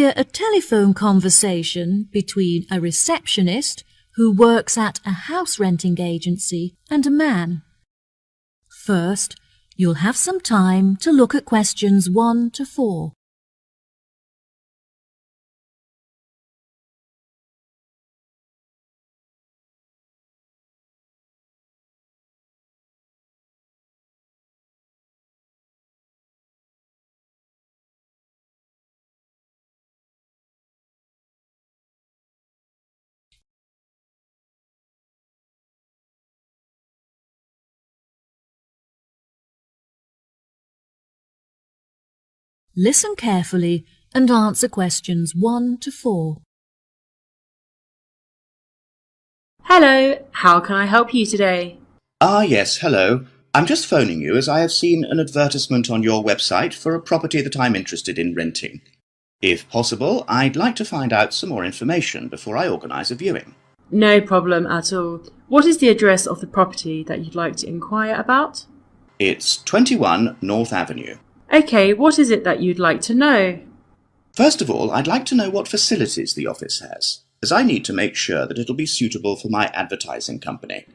hear a telephone conversation between a receptionist who works at a house renting agency and a man. First, you'll have some time to look at questions 1 to 4. Listen carefully and answer questions 1 to 4. Hello, how can I help you today? Yes, hello. I'm just phoning you as I have seen an advertisement on your website for a property that I'm interested in renting. If possible, I'd like to find out some more information before I organise a viewing. No problem at all. What is the address of the property that you'd like to inquire about? It's 21 North Avenue. Okay, what is it that you'd like to know? First of all, I'd like to know what facilities the office has, as I need to make sure that it'll be suitable for my advertising company.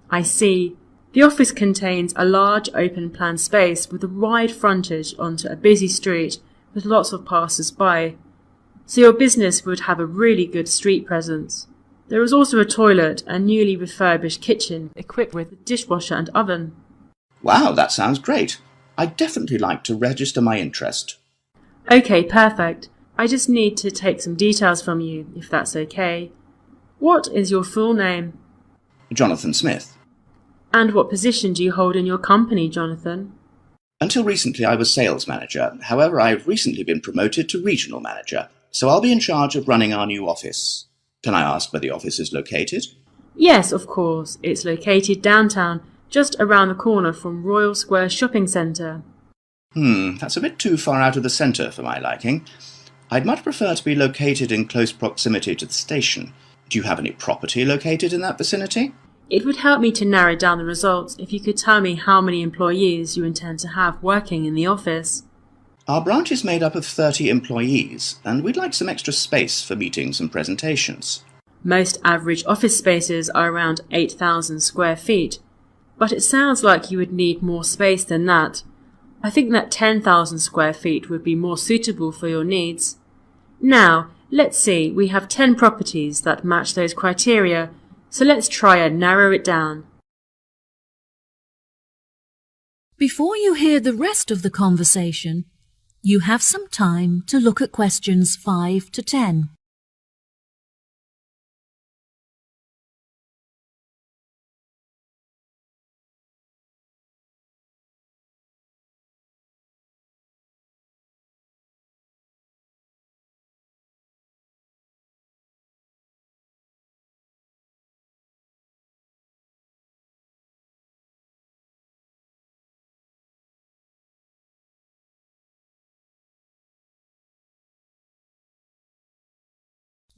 I see. The office contains a large open-plan space with a wide frontage onto a busy street with lots of passers-by, so your business would have a really good street presence. There is also a toilet and newly refurbished kitchen equipped with a dishwasher and oven. Wow, that sounds great. I'd definitely like to register my interest. Okay, perfect. I just need to take some details from you, if that's okay. What is your full name? Jonathan Smith. And what position do you hold in your company, Jonathan? Until recently I was sales manager. However, I've recently been promoted to regional manager, so I'll be in charge of running our new office. Can I ask where the office is located? Yes, of course. It's located downtown, just around the corner from Royal Square Shopping Centre. That's a bit too far out of the centre for my liking. I'd much prefer to be located in close proximity to the station. Do you have any property located in that vicinity? It would help me to narrow down the results if you could tell me how many employees you intend to have working in the office. Our branch is made up of 30 employees, and we'd like some extra space for meetings and presentations. Most average office spaces are around 8,000 square feet, but it sounds like you would need more space than that. I think that 10,000 square feet would be more suitable for your needs. Now, let's see, we have 10 properties that match those criteria, so let's try and narrow it down. Before you hear the rest of the conversation, you have some time to look at questions 5 to 10.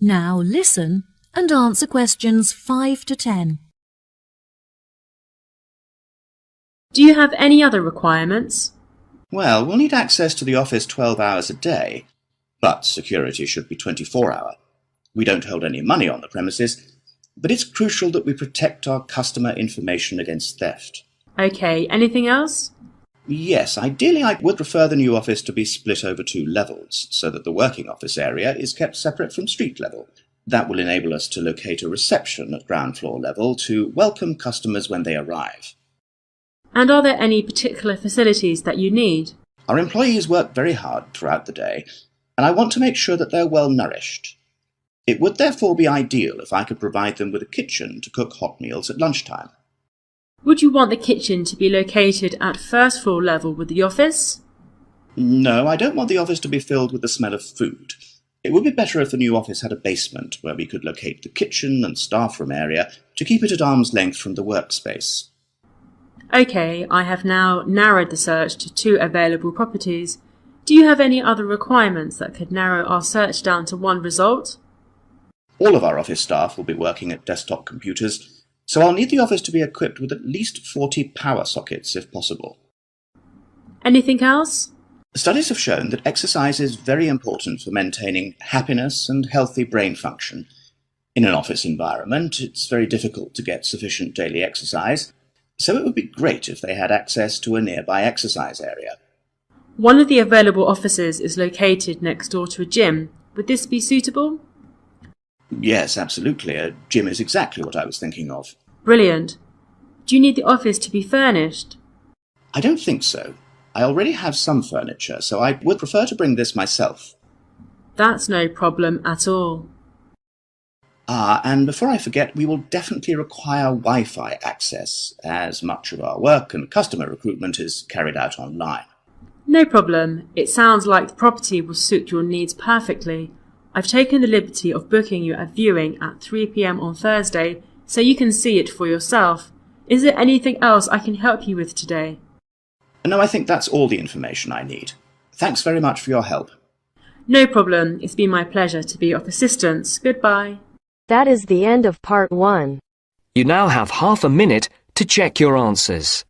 Now listen and answer questions 5 to 10. Do you have any other requirements? Well, we'll need access to the office 12 hours a day, but security should be 24-hour. We don't hold any money on the premises, but it's crucial that we protect our customer information against theft. Okay, anything else? Yes, ideally I would prefer the new office to be split over 2 levels, so that the working office area is kept separate from street level. That will enable us to locate a reception at ground floor level to welcome customers when they arrive. And are there any particular facilities that you need? Our employees work very hard throughout the day, and I want to make sure that they're well nourished. It would therefore be ideal if I could provide them with a kitchen to cook hot meals at lunchtime. Would you want the kitchen to be located at first floor level with the office? No, I don't want the office to be filled with the smell of food. It would be better if the new office had a basement where we could locate the kitchen and staff room area to keep it at arm's length from the workspace. Okay, I have now narrowed the search to 2 available properties. Do you have any other requirements that could narrow our search down to 1 result? All of our office staff will be working at desktop computers, so I'll need the office to be equipped with at least 40 power sockets if possible. Anything else? Studies have shown that exercise is very important for maintaining happiness and healthy brain function. In an office environment, it's very difficult to get sufficient daily exercise, so it would be great if they had access to a nearby exercise area. One of the available offices is located next door to a gym. Would this be suitable? Yes, absolutely. A gym is exactly what I was thinking of. Brilliant. Do you need the office to be furnished? I don't think so. I already have some furniture, so I would prefer to bring this myself. That's no problem at all. And before I forget, we will definitely require Wi-Fi access, as much of our work and customer recruitment is carried out online. No problem. It sounds like the property will suit your needs perfectly. I've taken the liberty of booking you a viewing at 3 p.m. on Thursday, so you can see it for yourself. Is there anything else I can help you with today? No, I think that's all the information I need. Thanks very much for your help. No problem. It's been my pleasure to be of assistance. Goodbye. That is the end of part 1. You now have half a minute to check your answers.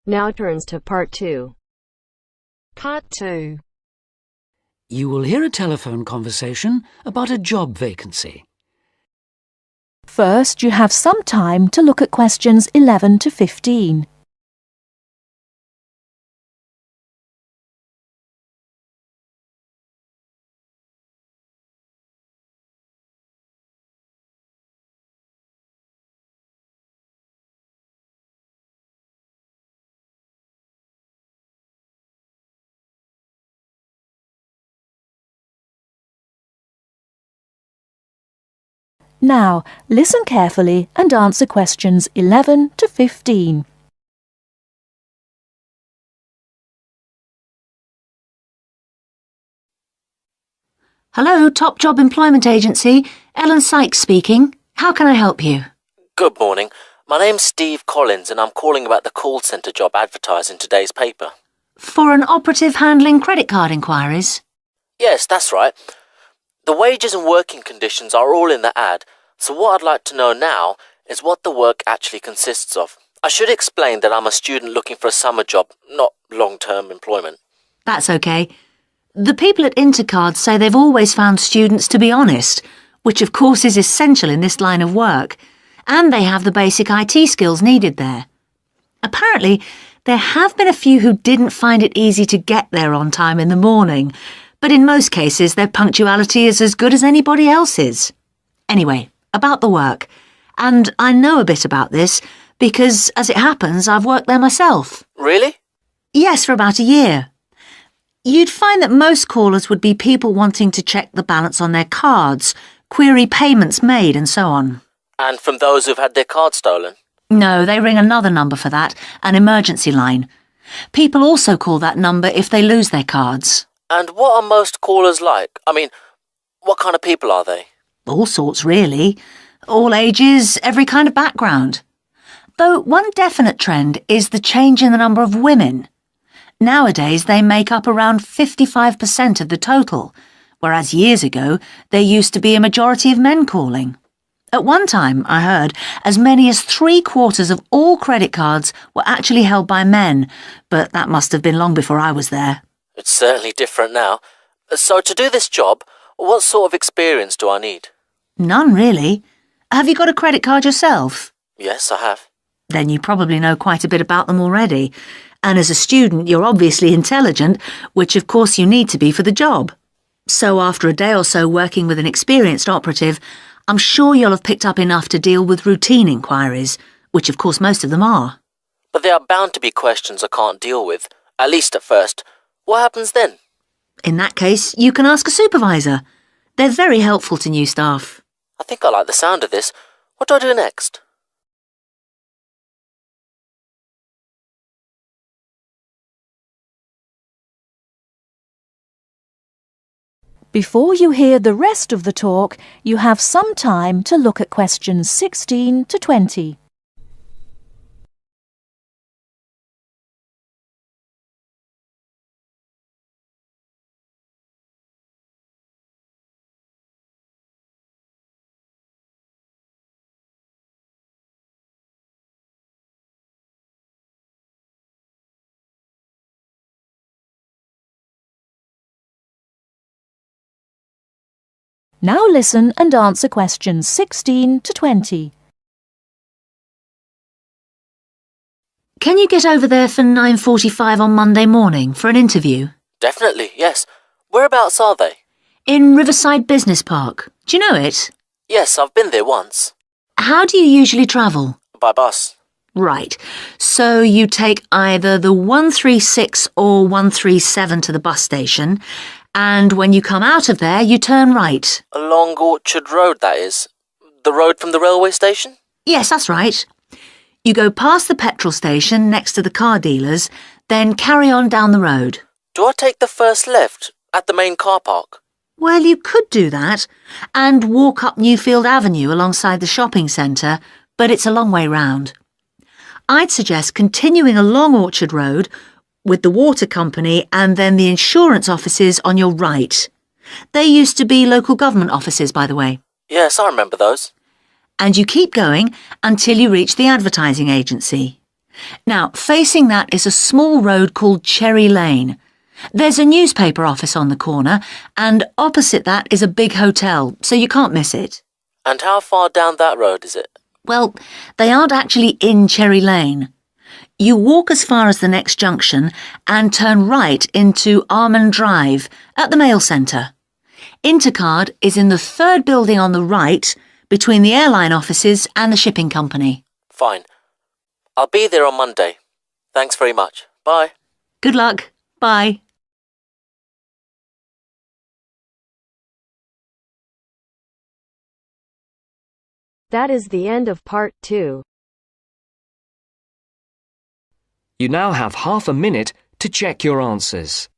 Now turns to part 2. Part 2. You will hear a telephone conversation about a job vacancy. First, you have some time to look at questions 11 to 15. Now, listen carefully and answer questions 11 to 15. Hello, Top Job Employment Agency. Ellen Sykes speaking. How can I help you? Good morning. My name's Steve Collins and I'm calling about the call centre job advertised in today's paper. For an operative handling credit card inquiries? Yes, that's right. The wages and working conditions are all in the ad, so what I'd like to know now is what the work actually consists of. I should explain that I'm a student looking for a summer job, not long-term employment. That's okay. The people at Intercard say they've always found students to be honest, which of course is essential in this line of work, and they have the basic IT skills needed there. Apparently, there have been a few who didn't find it easy to get there on time in the morning, but in most cases their punctuality is as good as anybody else's. Anyway, about the work. And I know a bit about this because, as it happens, I've worked there myself. Really? Yes, for about a year. You'd find that most callers would be people wanting to check the balance on their cards, query payments made and so on. And from those who've had their card stolen? No, they ring another number for that, an emergency line. People also call that number if they lose their cards. And what are most callers like? I mean, what kind of people are they? All sorts, really. All ages, every kind of background. Though one definite trend is the change in the number of women. Nowadays, they make up around 55% of the total, whereas years ago, there used to be a majority of men calling. At one time, I heard, as many as 3/4 of all credit cards were actually held by men, but that must have been long before I was there. It's certainly different now. So to do this job, what sort of experience do I need? None, really. Have you got a credit card yourself? Yes, I have. Then you probably know quite a bit about them already. And as a student, you're obviously intelligent, which of course you need to be for the job. So after a day or so working with an experienced operative, I'm sure you'll have picked up enough to deal with routine inquiries, which of course most of them are. But there are bound to be questions I can't deal with, at least at first. What happens then? In that case, you can ask a supervisor. They're very helpful to new staff. I think I like the sound of this. What do I do next? Before you hear the rest of the talk, you have some time to look at questions 16 to 20. Now listen and answer questions 16 to 20. Can you get over there for 9:45 on Monday morning for an interview? Definitely, yes. Whereabouts are they? In Riverside Business Park. Do you know it? Yes, I've been there once. How do you usually travel? By bus. Right. So you take either the 136 or 137 to the bus station, and when you come out of there, you turn right. Along Orchard Road, that is. The road from the railway station? Yes, that's right. You go past the petrol station next to the car dealers, then carry on down the road. Do I take the first left at the main car park? Well, you could do that, and walk up Newfield Avenue alongside the shopping centre, but it's a long way round. I'd suggest continuing along Orchard Road with the water company and then the insurance offices on your right. They used to be local government offices, by the way. Yes, I remember those. And you keep going until you reach the advertising agency. Now, facing that is a small road called Cherry Lane. There's a newspaper office on the corner, and opposite that is a big hotel, so you can't miss it. And how far down that road is it? Well, they aren't actually in Cherry Lane. You walk as far as the next junction and turn right into Armand Drive at the mail centre. Intercard is in the third building on the right, between the airline offices and the shipping company. Fine. I'll be there on Monday. Thanks very much. Bye. Good luck. Bye. That is the end of part 2. You now have half a minute to check your answers.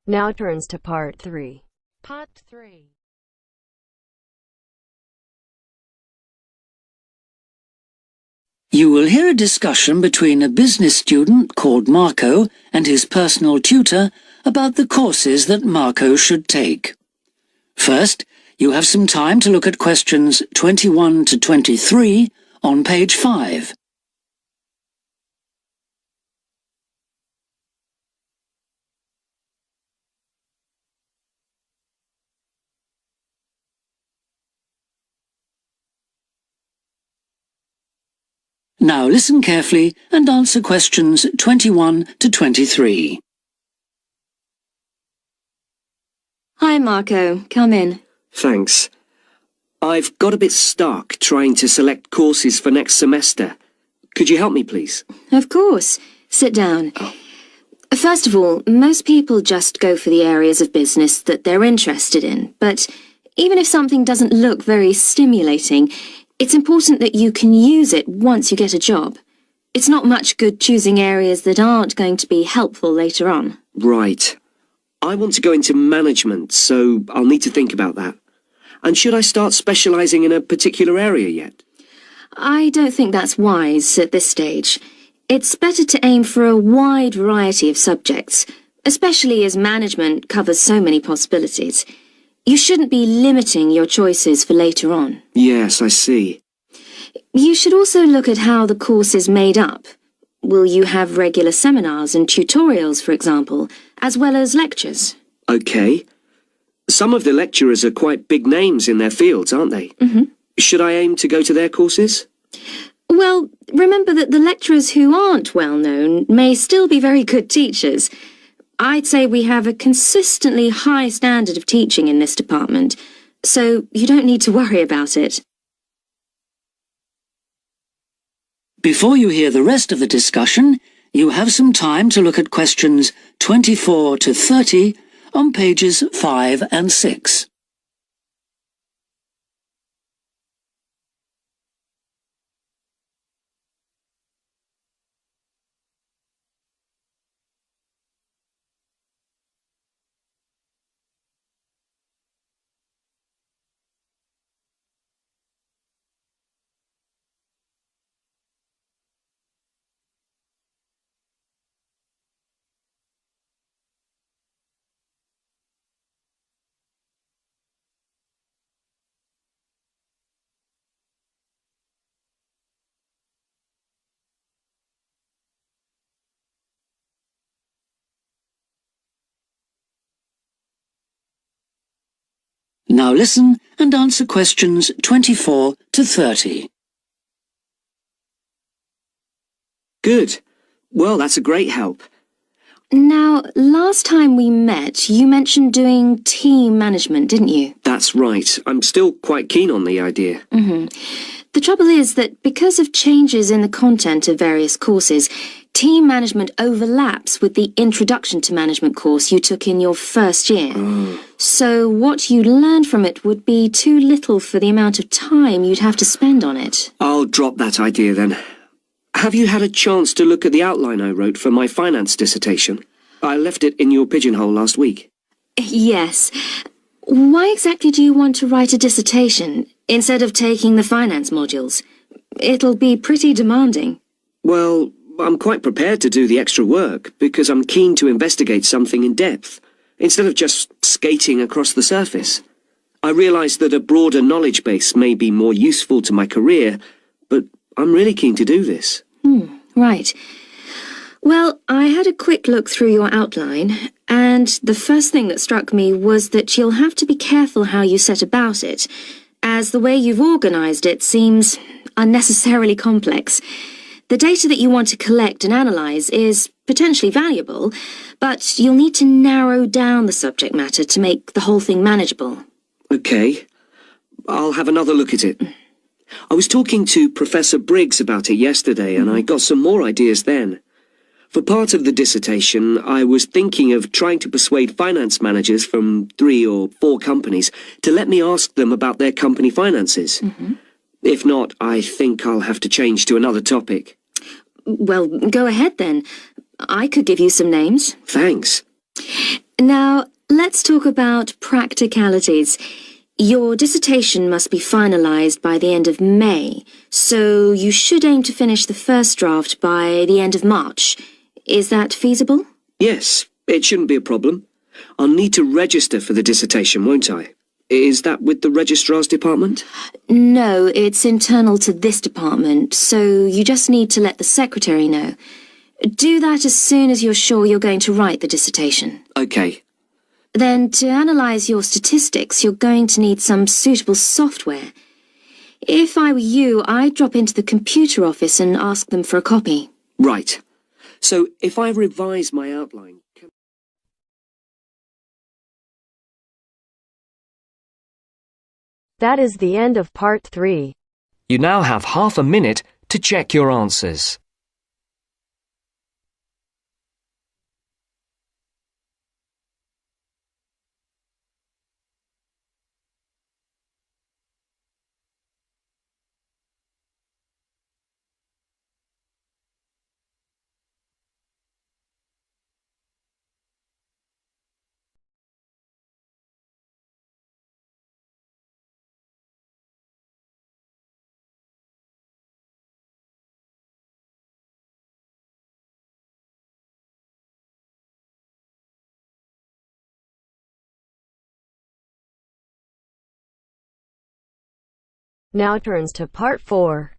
Now turns to part 3. Part 3. You will hear a discussion between a business student called Marco and his personal tutor about the courses that Marco should take. First, you have some time to look at questions 21 to 23 on page 5. Now listen carefully and answer questions 21 to 23. Hi, Marco. Come in. Thanks. I've got a bit stuck trying to select courses for next semester. Could you help me, please? Of course. Sit down. First of all, most people just go for the areas of business that they're interested in, but even if something doesn't look very stimulating, it's important that you can use it once you get a job. It's not much good choosing areas that aren't going to be helpful later on. Right. I want to go into management, so I'll need to think about that. And should I start specialising in a particular area yet? I don't think that's wise at this stage. It's better to aim for a wide variety of subjects, especially as management covers so many possibilities. You shouldn't be limiting your choices for later on. Yes, I see. You should also look at how the course is made up. Will you have regular seminars and tutorials, for example, as well as lectures? OK. Some of the lecturers are quite big names in their fields, aren't they? Mm-hmm. Should I aim to go to their courses? Well, remember that the lecturers who aren't well known may still be very good teachers. I'd say we have a consistently high standard of teaching in this department, so you don't need to worry about it. Before you hear the rest of the discussion, you have some time to look at questions 24 to 30 on pages 5 and 6. Now listen and answer questions 24 to 30. Good. Well, that's a great help. Now, last time we met, you mentioned doing team management, didn't you? That's right. I'm still quite keen on the idea. The trouble is that because of changes in the content of various courses, team management overlaps with the Introduction to Management course you took in your first year. So what you learned from it would be too little for the amount of time you'd have to spend on it. I'll drop that idea then. Have you had a chance to look at the outline I wrote for my finance dissertation? I left it in your pigeonhole last week. Yes. Why exactly do you want to write a dissertation instead of taking the finance modules? It'll be pretty demanding. Well, I'm quite prepared to do the extra work because I'm keen to investigate something in depth, instead of just skating across the surface. I realise that a broader knowledge base may be more useful to my career, but I'm really keen to do this. Right. Well, I had a quick look through your outline, and the first thing that struck me was that you'll have to be careful how you set about it, as the way you've organised it seems unnecessarily complex. The data that you want to collect and analyse is potentially valuable, but you'll need to narrow down the subject matter to make the whole thing manageable. Okay. I'll have another look at it. I was talking to Professor Briggs about it yesterday, and I got some more ideas then. For part of the dissertation, I was thinking of trying to persuade finance managers from 3 or 4 companies to let me ask them about their company finances. If not, I think I'll have to change to another topic. Well, go ahead then. I could give you some names. Thanks. Now, let's talk about practicalities. Your dissertation must be finalised by the end of May, so you should aim to finish the first draft by the end of March. Is that feasible? Yes, it shouldn't be a problem. I'll need to register for the dissertation, won't I? Is that with the registrar's department? No, it's internal to this department, so you just need to let the secretary know. Do that as soon as you're sure you're going to write the dissertation. Okay. Then, to analyse your statistics, you're going to need some suitable software. If I were you, I'd drop into the computer office and ask them for a copy. Right. So, if I revise my outline... That is the end of part 3. You now have half a minute to check your answers. Now turns to part 4.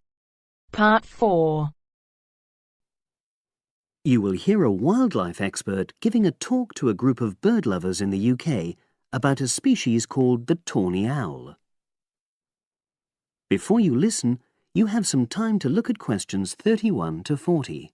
Part 4. You will hear a wildlife expert giving a talk to a group of bird lovers in the UK about a species called the tawny owl. Before you listen, You have some time to look at questions 31 to 40.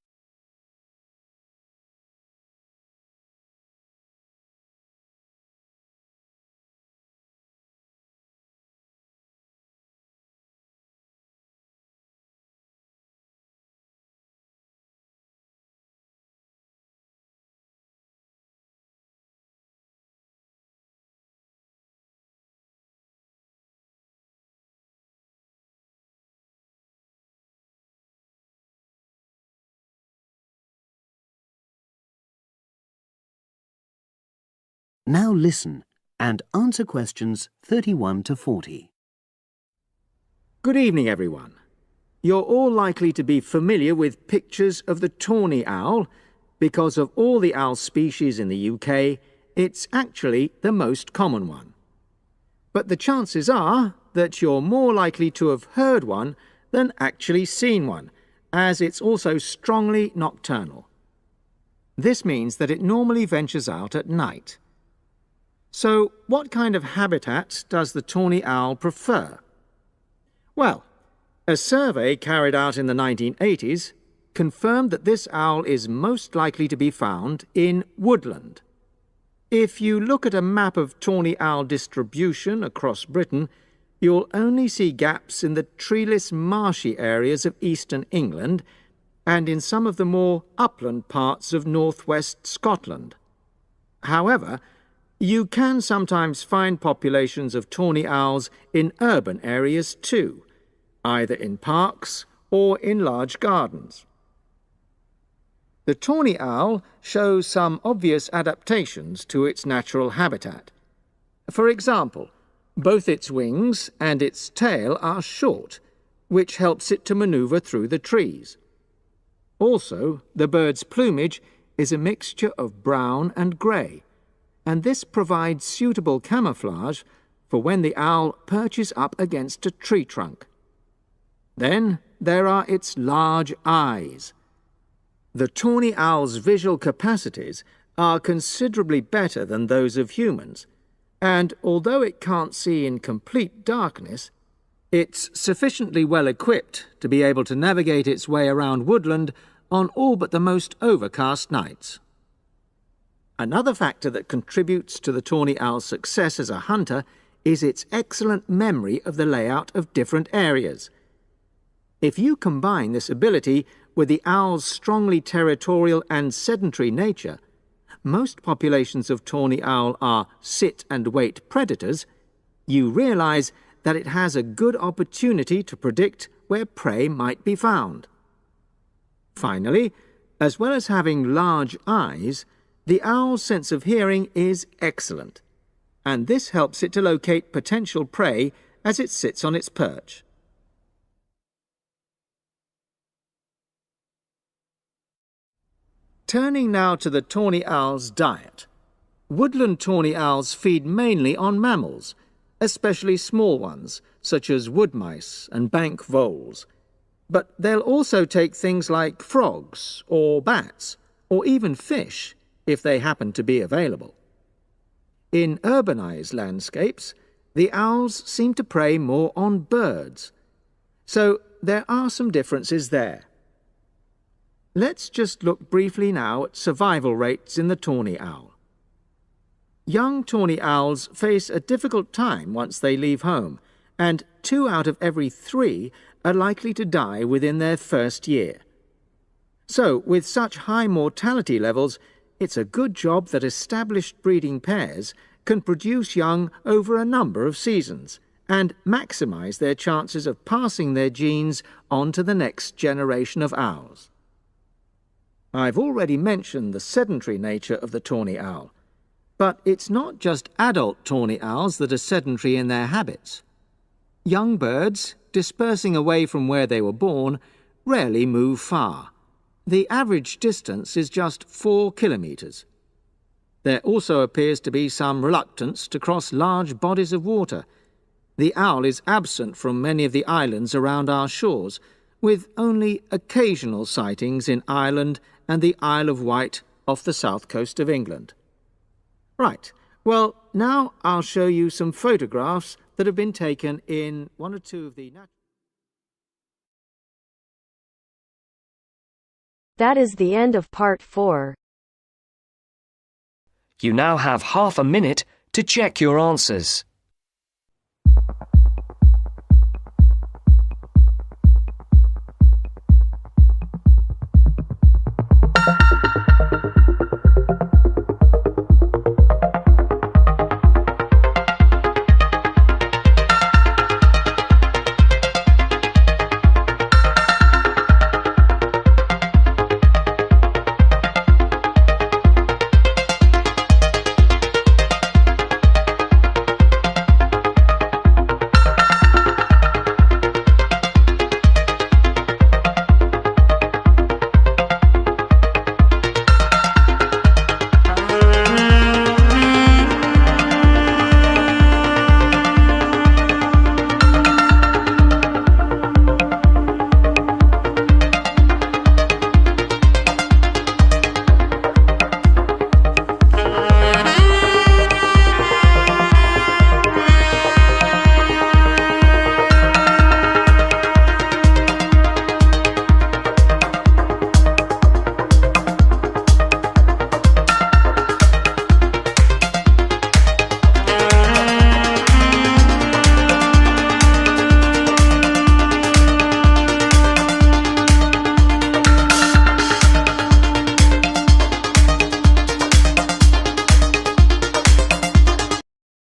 Now listen and answer questions 31 to 40. Good evening, everyone. You're all likely to be familiar with pictures of the tawny owl. Because of all the owl species in the UK, it's actually the most common one. But the chances are that you're more likely to have heard one than actually seen one, as it's also strongly nocturnal. This means that it normally ventures out at night. So, what kind of habitat does the tawny owl prefer? Well, a survey carried out in the 1980s confirmed that this owl is most likely to be found in woodland. If you look at a map of tawny owl distribution across Britain, you'll only see gaps in the treeless marshy areas of eastern England and in some of the more upland parts of northwest Scotland. However, you can sometimes find populations of tawny owls in urban areas too, either in parks or in large gardens. The tawny owl shows some obvious adaptations to its natural habitat. For example, both its wings and its tail are short, which helps it to maneuver through the trees. Also, the bird's plumage is a mixture of brown and grey, and this provides suitable camouflage for when the owl perches up against a tree trunk. Then there are its large eyes. The tawny owl's visual capacities are considerably better than those of humans, and although it can't see in complete darkness, it's sufficiently well equipped to be able to navigate its way around woodland on all but the most overcast nights. Another factor that contributes to the tawny owl's success as a hunter is its excellent memory of the layout of different areas. If you combine this ability with the owl's strongly territorial and sedentary nature, most populations of tawny owl are sit-and-wait predators, you realize that it has a good opportunity to predict where prey might be found. Finally, as well as having large eyes, the owl's sense of hearing is excellent, and this helps it to locate potential prey as it sits on its perch. Turning now to the tawny owl's diet. Woodland tawny owls feed mainly on mammals, especially small ones, such as wood mice and bank voles. But they'll also take things like frogs or bats, or even fish, if they happen to be available. In urbanized landscapes, the owls seem to prey more on birds. So there are some differences there. Let's just look briefly now at survival rates in the tawny owl. Young tawny owls face a difficult time once they leave home, and 2 out of every 3 are likely to die within their first year. So, with such high mortality levels, it's a good job that established breeding pairs can produce young over a number of seasons and maximize their chances of passing their genes on to the next generation of owls. I've already mentioned the sedentary nature of the tawny owl, but it's not just adult tawny owls that are sedentary in their habits. Young birds, dispersing away from where they were born, rarely move far. The average distance is just 4 kilometres. There also appears to be some reluctance to cross large bodies of water. The owl is absent from many of the islands around our shores, with only occasional sightings in Ireland and the Isle of Wight off the south coast of England. Right, well, now I'll show you some photographs that have been taken in one or two of the That is the end of part 4. You now have half a minute to check your answers.